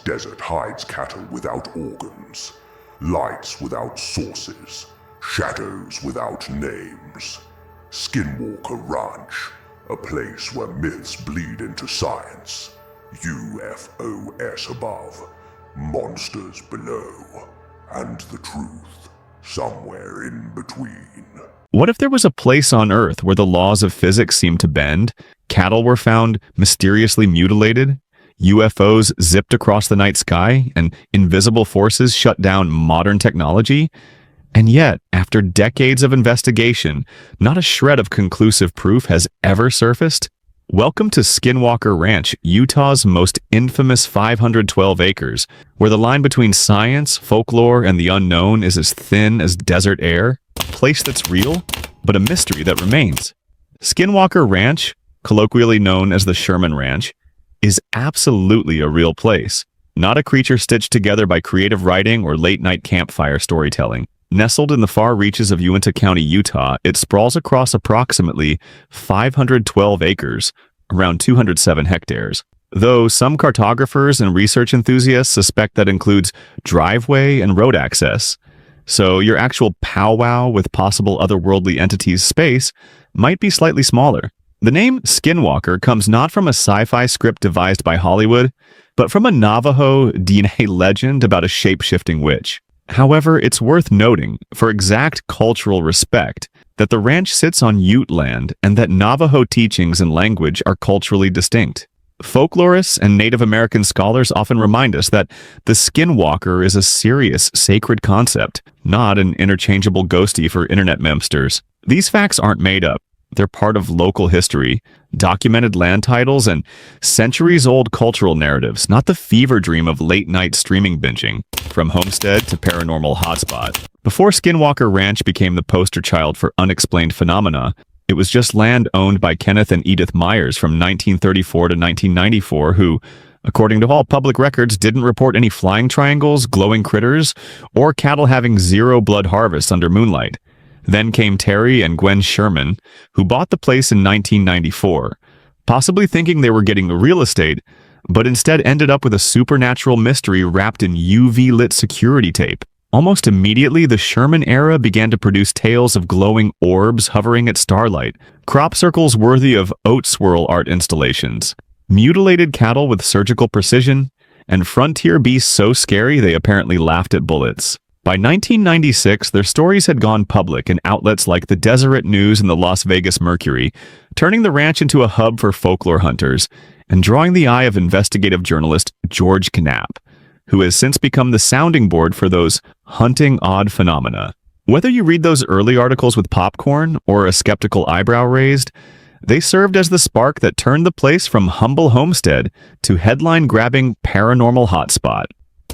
desert hides cattle without organs, lights without sources, shadows without names. Skinwalker Ranch, a place where myths bleed into science. UFOs above, monsters below, and the truth somewhere in between. What if there was a place on Earth where the laws of physics seemed to bend, cattle were found mysteriously mutilated, UFOs zipped across the night sky, and invisible forces shut down modern technology? And yet, after decades of investigation, not a shred of conclusive proof has ever surfaced? Welcome to Skinwalker Ranch, Utah's most infamous 512 acres, where the line between science, folklore, and the unknown is as thin as desert air. A place that's real, but a mystery that remains. Skinwalker Ranch, colloquially known as the Sherman Ranch, is absolutely a real place, not a creature stitched together by creative writing or late-night campfire storytelling. Nestled in the far reaches of Uinta County, Utah, it sprawls across approximately 512 acres, around 207 hectares. Though some cartographers and research enthusiasts suspect that includes driveway and road access, so your actual powwow with possible otherworldly entities space might be slightly smaller. The name Skinwalker comes not from a sci-fi script devised by Hollywood, but from a Navajo DNA legend about a shape-shifting witch. However, it's worth noting, for exact cultural respect, that the ranch sits on Ute land and that Navajo teachings and language are culturally distinct. Folklorists and Native American scholars often remind us that the Skinwalker is a serious, sacred concept, not an interchangeable ghostie for internet memsters. These facts aren't made up. They're part of local history, documented land titles, and centuries-old cultural narratives, not the fever dream of late-night streaming binging, from homestead to paranormal hotspot. Before Skinwalker Ranch became the poster child for unexplained phenomena, it was just land owned by Kenneth and Edith Myers from 1934 to 1994 who, according to all public records, didn't report any flying triangles, glowing critters, or cattle having zero blood harvests under moonlight. Then came Terry and Gwen Sherman, who bought the place in 1994, possibly thinking they were getting real estate, but instead ended up with a supernatural mystery wrapped in UV-lit security tape. Almost immediately, the Sherman era began to produce tales of glowing orbs hovering at starlight, crop circles worthy of oat swirl art installations, mutilated cattle with surgical precision, and frontier beasts so scary they apparently laughed at bullets. By 1996, their stories had gone public in outlets like the Deseret News and the Las Vegas Mercury, turning the ranch into a hub for folklore hunters and drawing the eye of investigative journalist George Knapp, who has since become the sounding board for those hunting odd phenomena. Whether you read those early articles with popcorn or a skeptical eyebrow raised, they served as the spark that turned the place from humble homestead to headline-grabbing paranormal hotspot.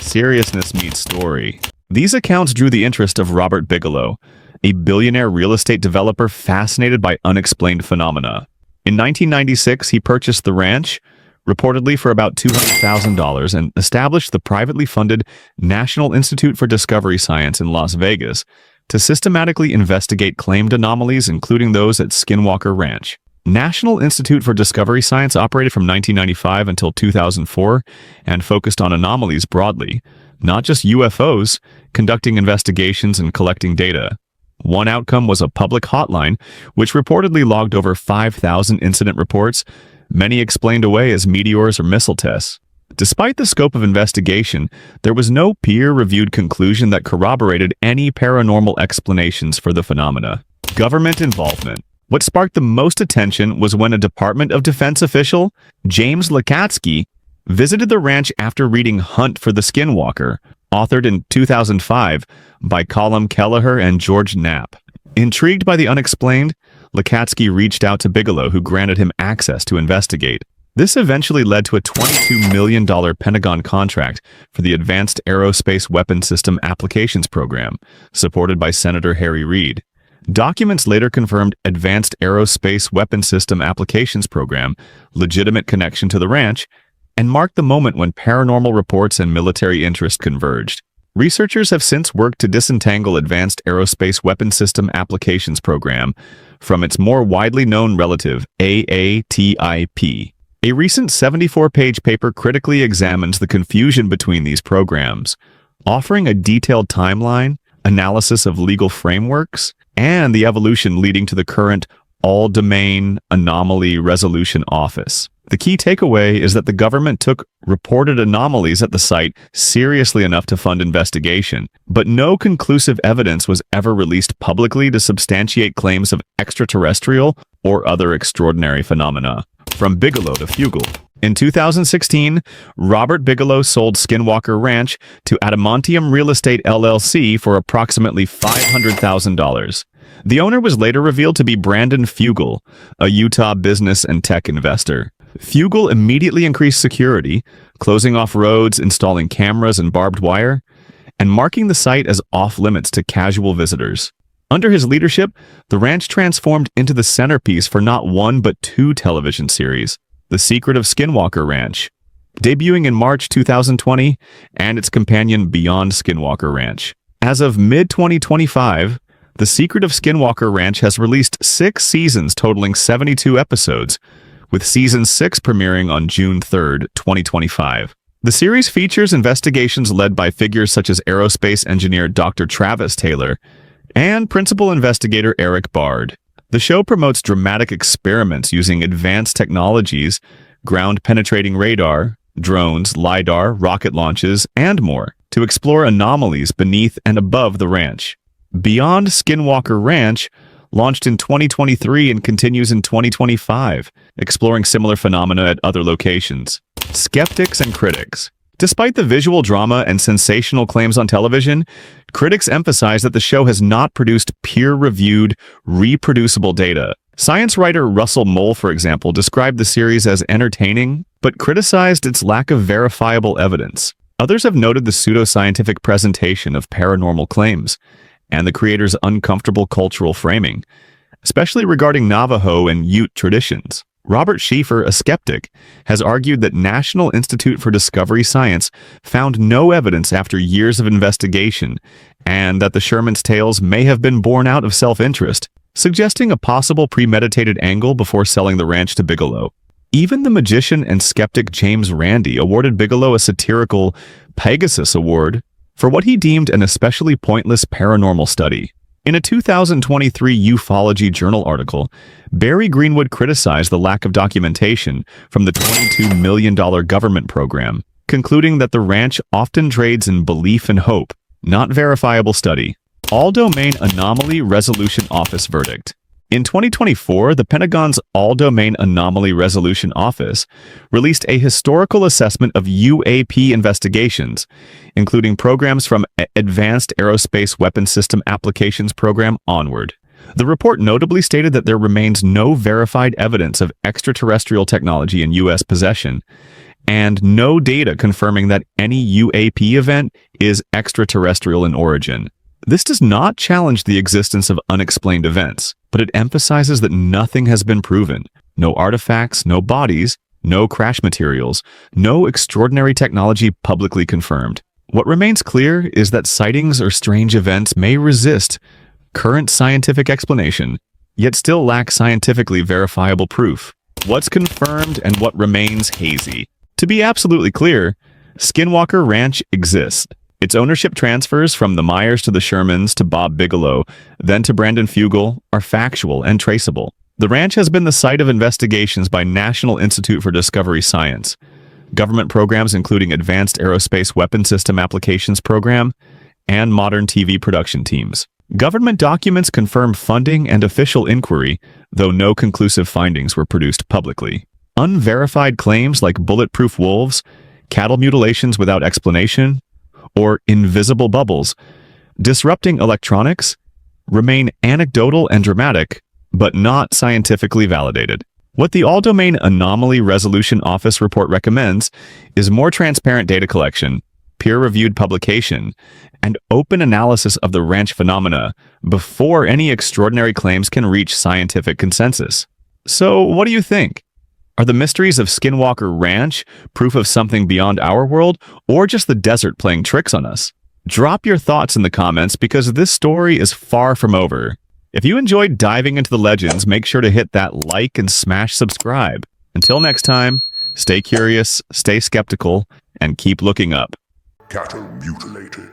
Seriousness meets story. These accounts drew the interest of Robert Bigelow, a billionaire real estate developer fascinated by unexplained phenomena. In 1996, he purchased the ranch, reportedly for about $200,000, and established the privately funded National Institute for Discovery Science in Las Vegas to systematically investigate claimed anomalies, including those at Skinwalker Ranch. National Institute for Discovery Science operated from 1995 until 2004 and focused on anomalies broadly, not just UFOs, conducting investigations and collecting data. One outcome was a public hotline, which reportedly logged over 5,000 incident reports, many explained away as meteors or missile tests. Despite the scope of investigation, there was no peer-reviewed conclusion that corroborated any paranormal explanations for the phenomena. Government involvement. What sparked the most attention was when a Department of Defense official, James Lakatsky, visited the ranch after reading Hunt for the Skinwalker, authored in 2005 by Colum Kelleher and George Knapp. Intrigued by the unexplained, Lakatsky reached out to Bigelow, who granted him access to investigate. This eventually led to a $22 million Pentagon contract for the Advanced Aerospace Weapons System Applications Program, supported by Senator Harry Reid. Documents later confirmed Advanced Aerospace Weapons System Applications Program, legitimate connection to the ranch, and marked the moment when paranormal reports and military interest converged. Researchers have since worked to disentangle Advanced Aerospace Weapons System Applications Program from its more widely known relative, AATIP. A recent 74-page paper critically examines the confusion between these programs, offering a detailed timeline, analysis of legal frameworks, and the evolution leading to the current All-Domain Anomaly Resolution Office. The key takeaway is that the government took reported anomalies at the site seriously enough to fund investigation, but no conclusive evidence was ever released publicly to substantiate claims of extraterrestrial or other extraordinary phenomena. From Bigelow to Fugel. In 2016, Robert Bigelow sold Skinwalker Ranch to Adamantium Real Estate LLC for approximately $500,000. The owner was later revealed to be Brandon Fugel, a Utah business and tech investor. Fugel immediately increased security, closing off roads, installing cameras and barbed wire, and marking the site as off-limits to casual visitors. Under his leadership, the ranch transformed into the centerpiece for not one but two television series, The Secret of Skinwalker Ranch, debuting in March 2020, and its companion Beyond Skinwalker Ranch. As of mid-2025, The Secret of Skinwalker Ranch has released 6 seasons totaling 72 episodes, with Season 6 premiering on June 3, 2025. The series features investigations led by figures such as aerospace engineer Dr. Travis Taylor and principal investigator Eric Bard. The show promotes dramatic experiments using advanced technologies, ground-penetrating radar, drones, LiDAR, rocket launches, and more, to explore anomalies beneath and above the ranch. Beyond Skinwalker Ranch launched in 2023 and continues in 2025, exploring similar phenomena at other locations. Skeptics and critics. Despite the visual drama and sensational claims on television, critics emphasize that the show has not produced peer-reviewed, reproducible data. Science writer Russell Mole, for example, described the series as entertaining, but criticized its lack of verifiable evidence. Others have noted the pseudoscientific presentation of paranormal claims and the creator's uncomfortable cultural framing, especially regarding Navajo and Ute traditions. Robert Schieffer, a skeptic, has argued that National Institute for Discovery Science found no evidence after years of investigation, and that the Sherman's tales may have been born out of self-interest, suggesting a possible premeditated angle before selling the ranch to Bigelow. Even the magician and skeptic James Randi awarded Bigelow a satirical Pegasus Award for what he deemed an especially pointless paranormal study. In a 2023 Ufology Journal article, Barry Greenwood criticized the lack of documentation from the $22 million government program, concluding that the ranch often trades in belief and hope, not verifiable study. All-Domain Anomaly Resolution Office verdict. In 2024, the Pentagon's All-Domain Anomaly Resolution Office released a historical assessment of UAP investigations, including programs from Advanced Aerospace Weapons System Applications Program onward. The report notably stated that there remains no verified evidence of extraterrestrial technology in U.S. possession, and no data confirming that any UAP event is extraterrestrial in origin. This does not challenge the existence of unexplained events, but it emphasizes that nothing has been proven. No artifacts, no bodies, no crash materials, no extraordinary technology publicly confirmed. What remains clear is that sightings or strange events may resist current scientific explanation, yet still lack scientifically verifiable proof. What's confirmed and what remains hazy. To be absolutely clear, Skinwalker Ranch exists. Its ownership transfers from the Myers to the Shermans to Bob Bigelow, then to Brandon Fugel, are factual and traceable. The ranch has been the site of investigations by National Institute for Discovery Science, government programs including Advanced Aerospace Weapons System Applications Program, and modern TV production teams. Government documents confirm funding and official inquiry, though no conclusive findings were produced publicly. Unverified claims like bulletproof wolves, cattle mutilations without explanation, or invisible bubbles disrupting electronics remain anecdotal and dramatic, but not scientifically validated. What the All-Domain Anomaly Resolution Office report recommends is more transparent data collection, peer-reviewed publication, and open analysis of the ranch phenomena before any extraordinary claims can reach scientific consensus. So, what do you think? Are the mysteries of Skinwalker Ranch proof of something beyond our world, or just the desert playing tricks on us? Drop your thoughts in the comments because this story is far from over. If you enjoyed diving into the legends, make sure to hit that like and smash subscribe. Until next time, Stay curious, stay skeptical, and keep looking up. Cattle mutilated,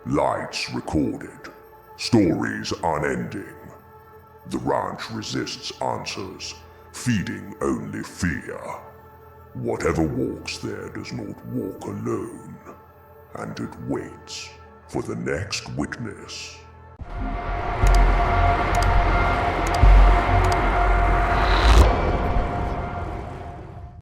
lights recorded, stories unending. The ranch resists answers, feeding only fear. Whatever walks there does not walk alone, and it waits for the next witness.